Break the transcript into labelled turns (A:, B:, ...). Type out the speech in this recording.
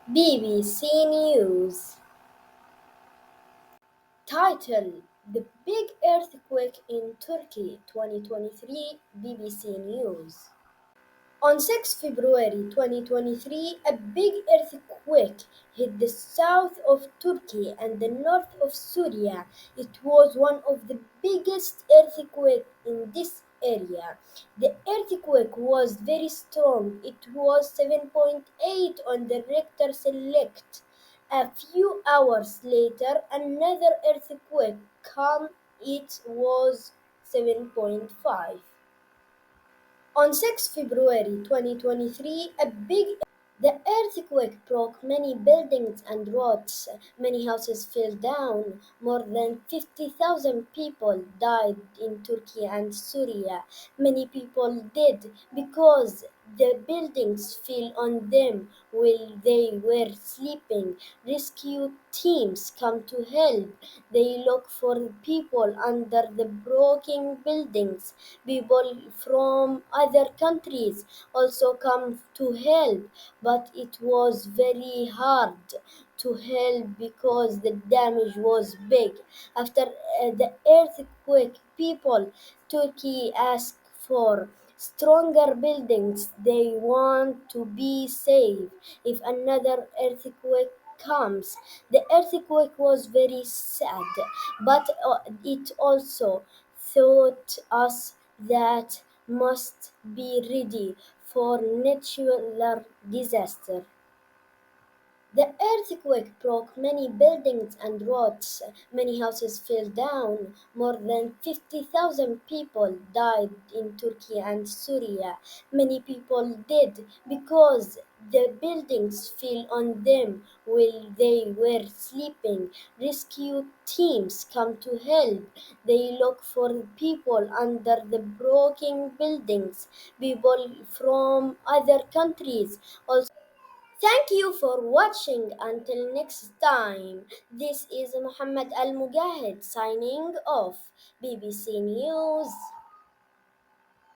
A: BBC News. Title: The Big Earthquake in Turkey 2023. BBC News. On 6 February 2023, a big earthquake hit the south of Turkey and the north of Syria. It was one of the biggest earthquakes in this area. The earthquake was very strong. It was 7.8 on the Richter scale. A few hours later, another earthquake came. It was 7.5. On 6 February 2023, the earthquake broke many buildings and roads. Many houses fell down. More than 50,000 people died in Turkey and Syria. Many people died because the buildings fell on them while they were sleeping. Rescue teams come to help. They look for people under the broken buildings. People from other countries also come to help, but it was very hard to help because the damage was big. After the earthquake, people Turkey asked for stronger buildings. They want to be safe if another earthquake comes. The earthquake was very sad, but it also taught us that must be ready for natural disaster. The earthquake broke many buildings and roads. Many houses fell down. More than 50,000 people died in Turkey and Syria. Many people died because the buildings fell on them while they were sleeping. Rescue teams come to help. They look for people under the broken buildings. People from other countries also. Thank you for watching. Until next time, this is Muhammad Al Mujahid signing off. BBC News.